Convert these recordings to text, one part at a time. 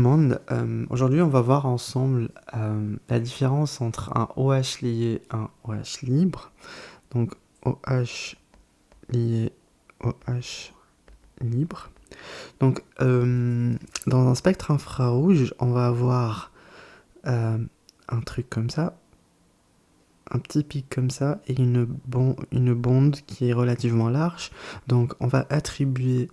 monde. Aujourd'hui, on va voir ensemble la différence entre un OH lié et un OH libre. Donc, OH lié, OH libre. Donc, dans un spectre infrarouge, on va avoir un truc comme ça, un petit pic comme ça, et une bonde qui est relativement large. Donc, on va attribuer...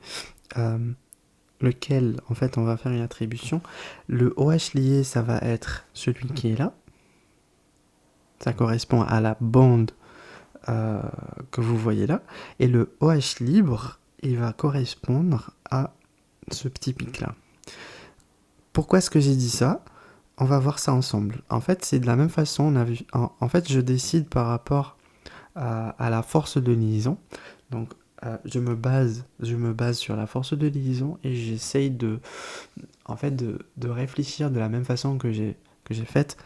lequel, en fait, on va faire une attribution. Le OH lié, ça va être celui qui est là. Ça correspond à la bande que vous voyez là. Et le OH libre, il va correspondre à ce petit pic-là. Pourquoi est-ce que j'ai dit ça ? On va voir ça ensemble. En fait, c'est de la même façon. On a vu, en fait, je décide par rapport à la force de liaison. Donc, je me base sur la force de liaison et j'essaye de réfléchir de la même façon que j'ai faite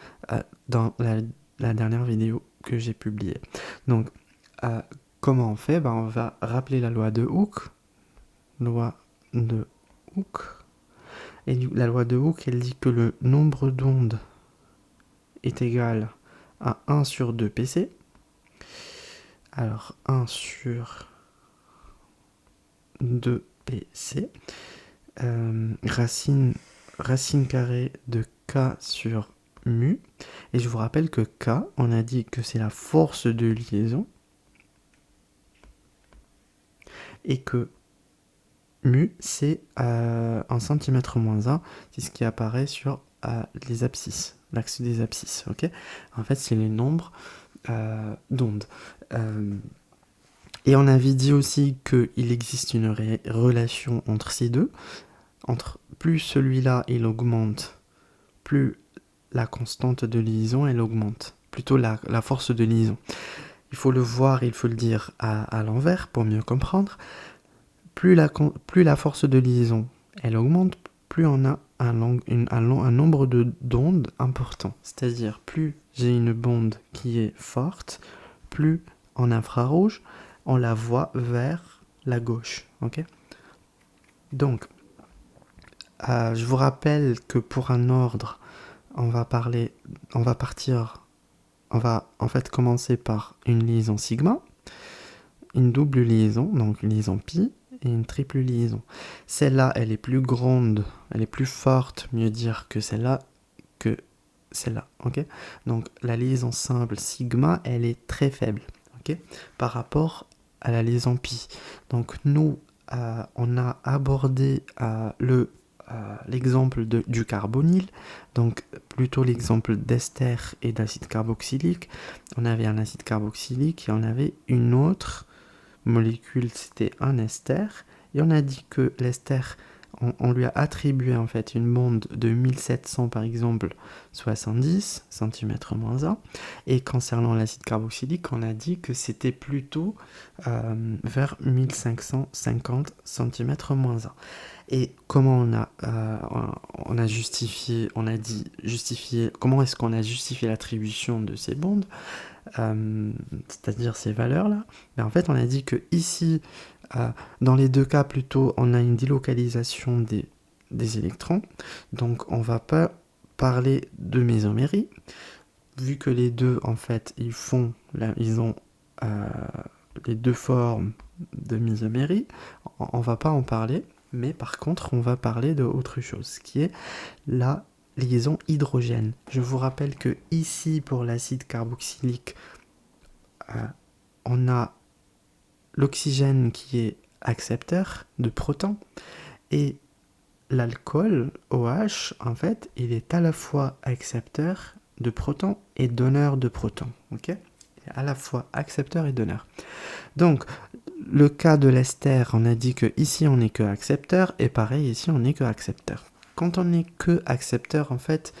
dans la dernière vidéo que j'ai publiée. Donc, comment on fait ? On va rappeler la loi de Hooke. Et la loi de Hooke, elle dit que le nombre d'ondes est égal à 1 sur 2 PC. Alors, 1 sur 2 PC, racine carrée de K sur mu. Et je vous rappelle que K, on a dit que c'est la force de liaison. Et que mu, c'est en centimètres moins 1, c'est ce qui apparaît sur les abscisses, l'axe des abscisses. Okay, en fait, c'est les nombres d'ondes. Et on avait dit aussi qu'il existe une relation entre ces deux. Plus celui-là, il augmente, plus la constante de liaison, elle augmente. Plutôt la force de liaison. Il faut le voir, il faut le dire à l'envers pour mieux comprendre. Plus la force de liaison, elle augmente, plus on a un nombre d'ondes important. C'est-à-dire, plus j'ai une bande qui est forte, plus en infrarouge, on la voit vers la gauche. Okay ? Donc, je vous rappelle que pour un ordre, on va en fait commencer par une liaison sigma, une double liaison, donc une liaison pi, et une triple liaison. Celle-là, elle est plus grande, elle est plus forte, mieux dire que celle-là, ok ? Donc la liaison simple sigma, elle est très faible, ok ? Par rapport à la liaison pi. Donc nous, on a abordé l'exemple du carbonyle, donc plutôt l'exemple d'ester et d'acide carboxylique. On avait un acide carboxylique et on avait une autre molécule, c'était un ester, et on a dit que l'ester, on lui a attribué en fait une bande de 1700 par exemple 70 cm-1, et concernant l'acide carboxylique, on a dit que c'était plutôt vers 1550 cm-1. Et comment on a justifié, comment est-ce qu'on a justifié l'attribution de ces bandes, c'est-à-dire ces valeurs-là ? En fait, on a dit que ici, dans les deux cas, plutôt, on a une délocalisation des électrons. Donc, on ne va pas parler de mésomérie, vu que les deux, en fait, ils ont les deux formes de mésomérie. On ne va pas en parler. Mais par contre, on va parler d'autre chose, qui est la liaison hydrogène. Je vous rappelle que ici, pour l'acide carboxylique, on a l'oxygène qui est accepteur de protons, et l'alcool, OH, en fait, il est à la fois accepteur de protons et donneur de protons. Ok ? Il est à la fois accepteur et donneur. Donc, le cas de l'ester, on a dit que ici on n'est que accepteur, et pareil, ici on n'est que accepteur. Quand on n'est que accepteur, en fait,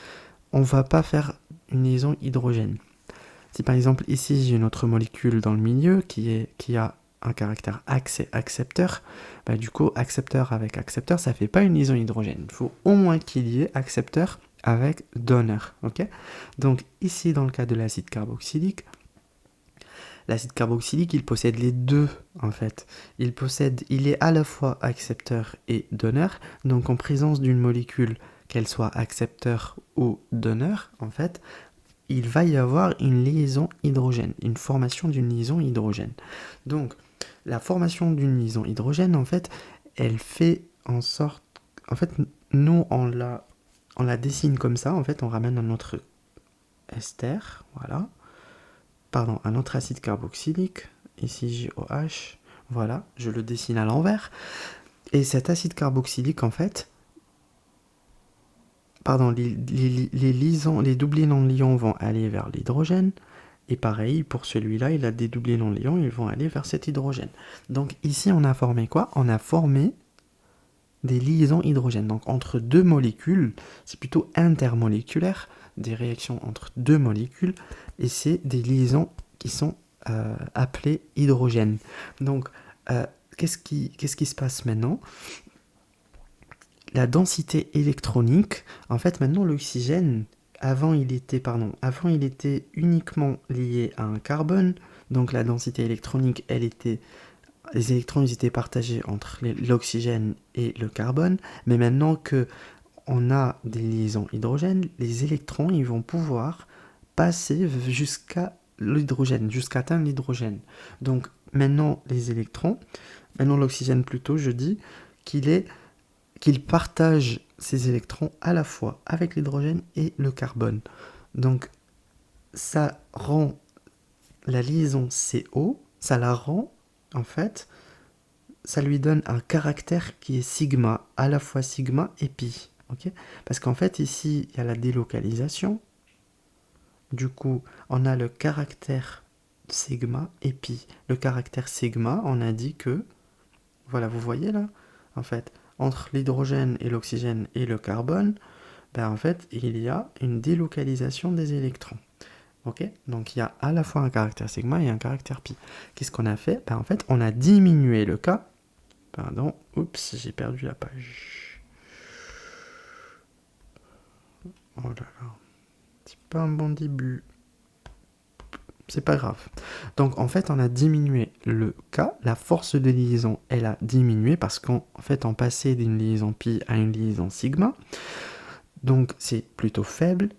on va pas faire une liaison hydrogène. Si par exemple ici j'ai une autre molécule dans le milieu qui a un caractère accepteur, du coup accepteur avec accepteur, ça fait pas une liaison hydrogène. Il faut au moins qu'il y ait accepteur avec donneur. Okay ? Donc ici dans le cas de l'acide carboxylique, il possède les deux, en fait. Il est à la fois accepteur et donneur, donc en présence d'une molécule qu'elle soit accepteur ou donneur, en fait, il va y avoir une liaison hydrogène, une formation d'une liaison hydrogène. Donc, la formation d'une liaison hydrogène, en fait, elle fait en sorte... En fait, nous, on la dessine comme ça. En fait, on ramène un autre ester, voilà. Pardon, un autre acide carboxylique, ici JOH, voilà, je le dessine à l'envers. Et cet acide carboxylique, en fait, pardon, les doublés non-liants vont aller vers l'hydrogène. Et pareil, pour celui-là, il a des doublés non-liants, ils vont aller vers cet hydrogène. Donc ici, on a formé quoi? On a formé des liaisons hydrogènes. Donc entre deux molécules, c'est plutôt intermoléculaire, des réactions entre deux molécules, et c'est des liaisons qui sont appelées hydrogènes. Donc, qu'est-ce qui se passe maintenant? La densité électronique, en fait, maintenant l'oxygène, avant il était uniquement lié à un carbone, donc la densité électronique, les électrons ils étaient partagés entre l'oxygène et le carbone, mais maintenant que on a des liaisons hydrogènes, les électrons ils vont pouvoir passer jusqu'à l'hydrogène, jusqu'à atteindre l'hydrogène. Donc maintenant l'oxygène plutôt, je dis qu'il partage ces électrons à la fois avec l'hydrogène et le carbone. Donc ça rend la liaison CO, ça la rend en fait, ça lui donne un caractère qui est sigma, à la fois sigma et pi. Okay, parce qu'en fait ici il y a la délocalisation, du coup on a le caractère sigma et pi. Le caractère sigma, on a dit que, voilà, vous voyez là, en fait, entre l'hydrogène et l'oxygène et le carbone, ben en fait il y a une délocalisation des électrons. Ok, donc il y a à la fois un caractère sigma et un caractère pi. Qu'est-ce qu'on a fait? Ben en fait, on a diminué le K. Pardon, oups, j'ai perdu la page. Oh là là, c'est pas un bon début. C'est pas grave. Donc en fait, on a diminué le K. La force de liaison, elle a diminué parce qu'en fait, on passait d'une liaison pi à une liaison sigma. Donc c'est plutôt faible.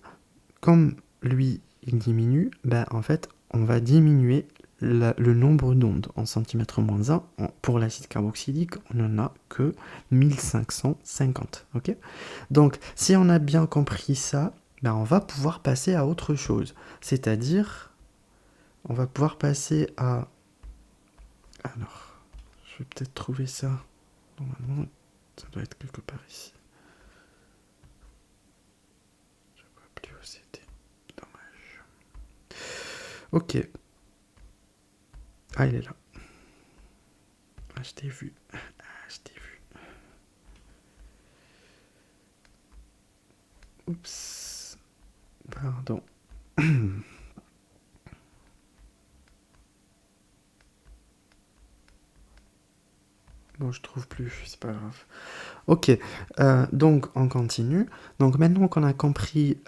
Comme lui, il diminue, ben en fait, on va diminuer le nombre d'ondes en centimètres-1. Pour l'acide carboxylique, on n'en a que 1550. Okay, donc, si on a bien compris ça, ben on va pouvoir passer à autre chose. C'est-à-dire, on va pouvoir passer à... Alors, je vais peut-être trouver ça. Normalement, ça doit être quelque part ici. Je ne vois plus où c'était. Dommage. Ok. Ah, il est là. Ah, je t'ai vu. Oups. Pardon. Bon, je trouve plus, c'est pas grave. Ok, donc on continue. Donc maintenant qu'on a compris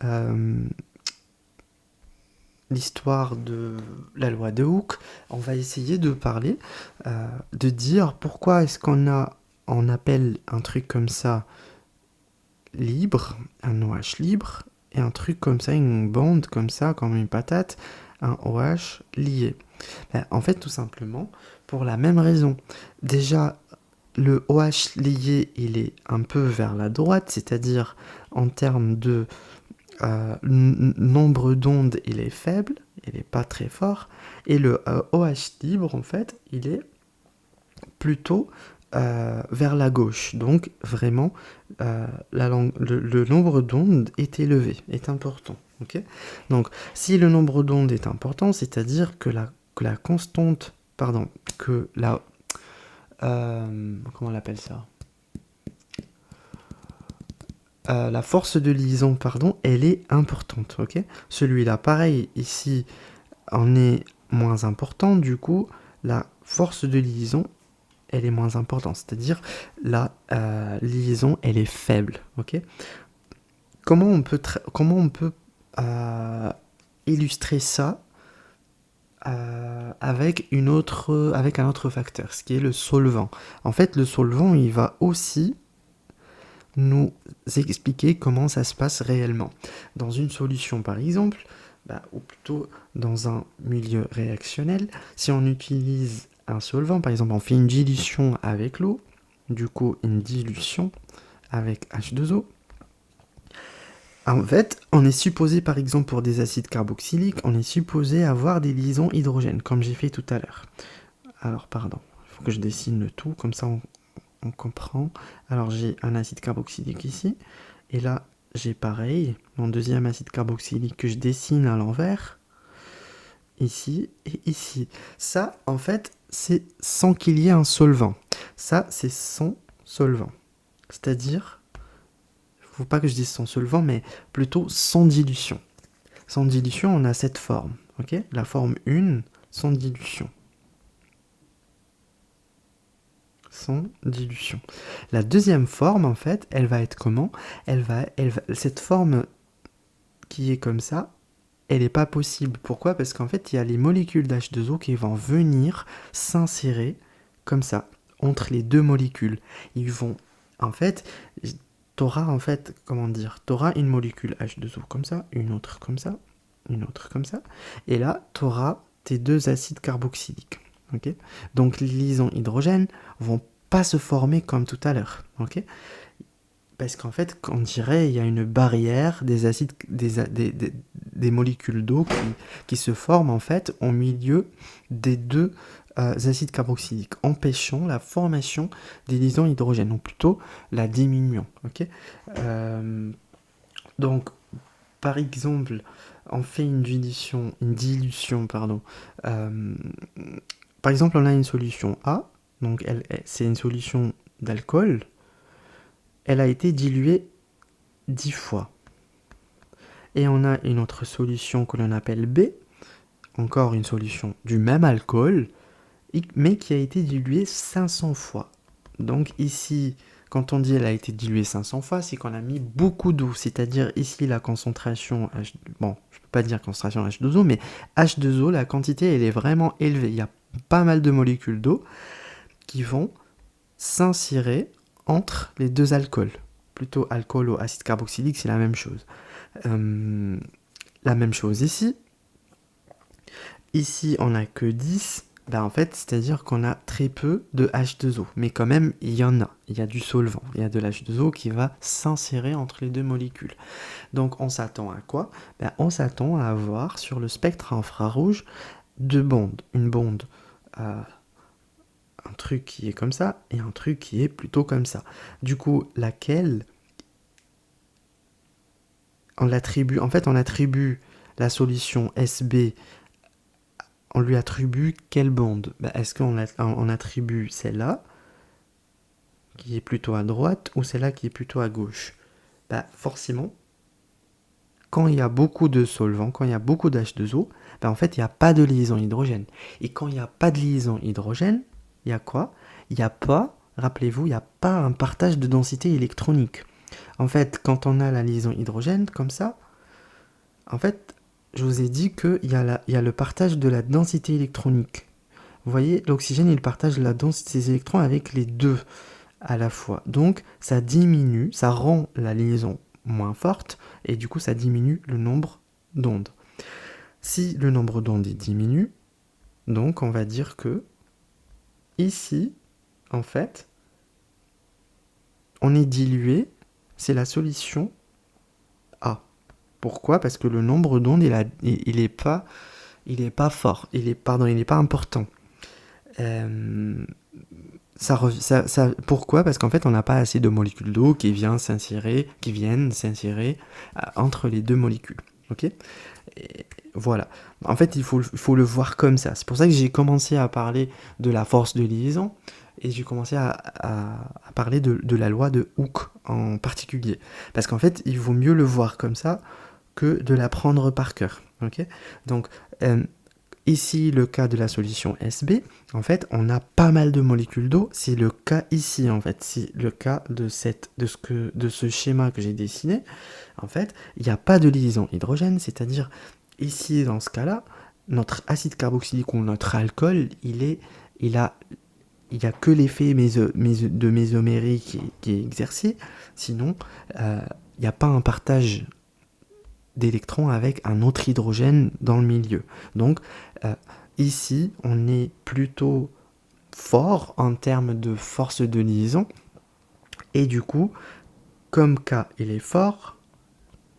l'histoire de la loi de Hooke, on va essayer de parler, de dire pourquoi est-ce on appelle un truc comme ça libre, un OH libre, et un truc comme ça, une bande comme ça, comme une patate, un OH lié. Ben, en fait, tout simplement, pour la même raison. Déjà, le OH lié, il est un peu vers la droite, c'est-à-dire en termes de nombre d'ondes, il est faible, il n'est pas très fort, et le OH libre, en fait, il est plutôt vers la gauche. Donc, vraiment, le nombre d'ondes est élevé, est important. Okay, donc, si le nombre d'ondes est important, c'est-à-dire que la constante, pardon, que la... comment on appelle ça? La force de liaison, pardon, elle est importante, ok? Celui-là, pareil, ici, en est moins important, du coup, la force de liaison, elle est moins importante, c'est-à-dire la liaison, elle est faible, ok? Comment on peut illustrer ça avec un autre facteur, ce qui est le solvant. En fait, le solvant, il va aussi nous expliquer comment ça se passe réellement. Dans une solution, par exemple, ou plutôt dans un milieu réactionnel, si on utilise un solvant, par exemple, on fait une dilution avec l'eau, du coup une dilution avec H2O. En fait, on est supposé, par exemple, pour des acides carboxyliques, on est supposé avoir des liaisons hydrogènes, comme j'ai fait tout à l'heure. Alors, pardon, il faut que je dessine le tout, comme ça on comprend. Alors, j'ai un acide carboxylique ici, et là, j'ai pareil, mon deuxième acide carboxylique que je dessine à l'envers, ici et ici. Ça, en fait, c'est sans qu'il y ait un solvant. Ça, c'est sans solvant. C'est-à-dire, il ne faut pas que je dise sans solvant, mais plutôt sans dilution. Sans dilution, on a cette forme. Ok, la forme 1, sans dilution. Sans dilution. La deuxième forme, en fait, elle va être comment ? Cette forme qui est comme ça, elle n'est pas possible. Pourquoi ? Parce qu'en fait, il y a les molécules d'H2O qui vont venir s'insérer comme ça, entre les deux molécules. Ils vont, en fait, t'auras une molécule H2O comme ça, une autre comme ça, une autre comme ça, et là, t'auras tes deux acides carboxyliques. Okay ? Donc, les liaisons hydrogènes vont pas se former comme tout à l'heure. Okay ? Parce qu'en fait, on dirait il y a une barrière des acides, des molécules d'eau qui se forment en fait au milieu des deux acides carboxyliques, empêchant la formation des liaisons hydrogènes, ou plutôt la diminuant. Okay ? Donc, par exemple, on fait une dilution. Par exemple, on a une solution A, donc c'est une solution d'alcool. Elle a été diluée 10 fois. Et on a une autre solution que l'on appelle B, encore une solution du même alcool, mais qui a été diluée 500 fois. Donc ici, quand on dit elle a été diluée 500 fois, c'est qu'on a mis beaucoup d'eau, c'est-à-dire ici la concentration, je ne peux pas dire concentration H2O, mais H2O, la quantité, elle est vraiment élevée. Il y a pas mal de molécules d'eau qui vont s'insérer entre les deux alcools. Plutôt alcool ou acide carboxylique, c'est la même chose. La même chose ici. Ici, on n'a que 10. En fait, c'est-à-dire qu'on a très peu de H2O. Mais quand même, il y en a. Il y a du solvant. Il y a de l'H2O qui va s'insérer entre les deux molécules. Donc, on s'attend à quoi ? On s'attend à avoir sur le spectre infrarouge deux bondes. Une bonde, un truc qui est comme ça et un truc qui est plutôt comme ça. Du coup, laquelle on attribue la solution SB, on lui attribue quelle bande ? Est-ce qu'on attribue celle-là, qui est plutôt à droite, ou celle-là qui est plutôt à gauche ? Forcément, quand il y a beaucoup de solvants, quand il y a beaucoup d'H2O, en fait, il n'y a pas de liaison hydrogène. Et quand il n'y a pas de liaison hydrogène, il y a quoi ? Il n'y a pas, rappelez-vous, il n'y a pas un partage de densité électronique. En fait, quand on a la liaison hydrogène, comme ça, en fait, je vous ai dit qu'il y a le partage de la densité électronique. Vous voyez, l'oxygène, il partage la densité des électrons avec les deux à la fois. Donc, ça diminue, ça rend la liaison moins forte, et du coup, ça diminue le nombre d'ondes. Si le nombre d'ondes diminue, donc on va dire que ici, en fait, on est dilué, c'est la solution A. Pourquoi ? Parce que le nombre d'ondes, il est pas fort, il est pas important. Pourquoi ? Parce qu'en fait, on n'a pas assez de molécules d'eau qui viennent s'insérer entre les deux molécules. Ok ? Et voilà. En fait, il faut le voir comme ça. C'est pour ça que j'ai commencé à parler de la force de liaison et j'ai commencé à parler de la loi de Hooke en particulier. Parce qu'en fait, il vaut mieux le voir comme ça que de l'apprendre par cœur. Okay ? Donc, ici, le cas de la solution SB, en fait, on a pas mal de molécules d'eau. C'est le cas ici, en fait. C'est le cas de ce schéma que j'ai dessiné. En fait, il n'y a pas de liaison hydrogène, c'est-à-dire, ici, dans ce cas-là, notre acide carboxylique ou notre alcool, il il n'y a que l'effet de mésomérie qui est exercé. Sinon, il n'y a pas un partage d'électrons avec un autre hydrogène dans le milieu. Donc, ici, on est plutôt fort en termes de force de liaison. Et du coup, comme K il est fort,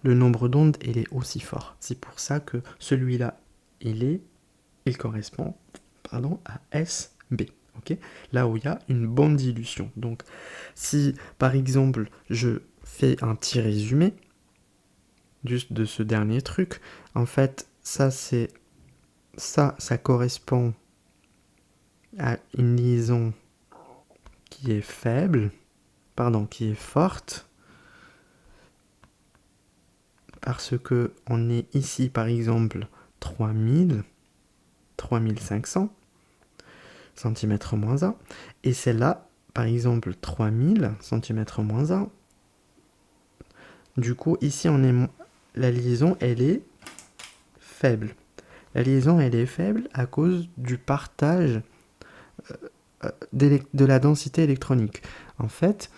le nombre d'ondes il est aussi fort. C'est pour ça que celui-là, il correspond à SB. Okay, là où il y a une bonne dilution. Donc, si par exemple je fais un petit résumé juste de ce dernier truc, en fait, ça correspond à une liaison qui est faible, qui est forte, parce que on est ici par exemple 3500 cm-1, et celle-là, par exemple 3000 cm-1. Du coup, ici, la liaison, elle est faible. La liaison, elle est faible à cause du partage de la densité électronique. En fait,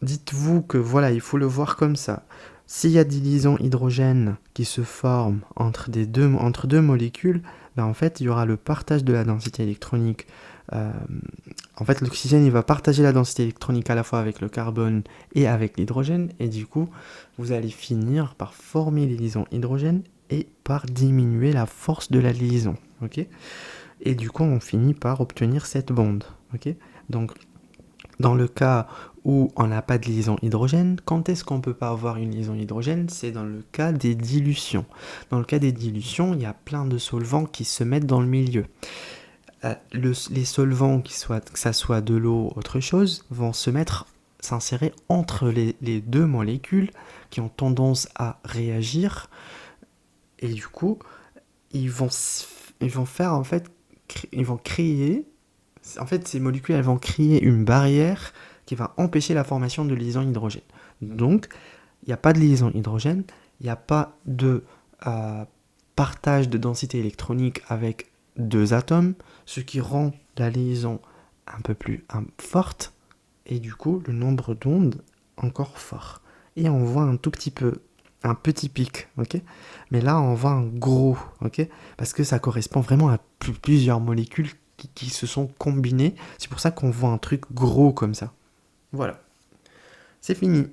dites-vous que voilà, il faut le voir comme ça. S'il y a des liaisons hydrogènes qui se forment entre deux molécules, en fait, il y aura le partage de la densité électronique. En fait, l'oxygène, il va partager la densité électronique à la fois avec le carbone et avec l'hydrogène, et du coup, vous allez finir par former les liaisons hydrogènes et par diminuer la force de la liaison. Okay, et du coup, on finit par obtenir cette bonde. Okay, donc, dans le cas où on n'a pas de liaison hydrogène, quand est-ce qu'on ne peut pas avoir une liaison hydrogène? C'est dans le cas des dilutions. Dans le cas des dilutions, il y a plein de solvants qui se mettent dans le milieu. Les solvants, que ça soit de l'eau ou autre chose, vont s'insérer entre les deux molécules qui ont tendance à réagir, et du coup, ils vont créer, en fait, ces molécules, elles vont créer une barrière qui va empêcher la formation de liaison hydrogène. Donc, il n'y a pas de liaison hydrogène, il n'y a pas de partage de densité électronique avec deux atomes, ce qui rend la liaison un peu plus forte, et du coup, le nombre d'ondes encore fort. Et on voit un petit pic, ok? Mais là, on voit un gros, ok? Parce que ça correspond vraiment à plusieurs molécules qui se sont combinées. C'est pour ça qu'on voit un truc gros comme ça. Voilà. C'est fini.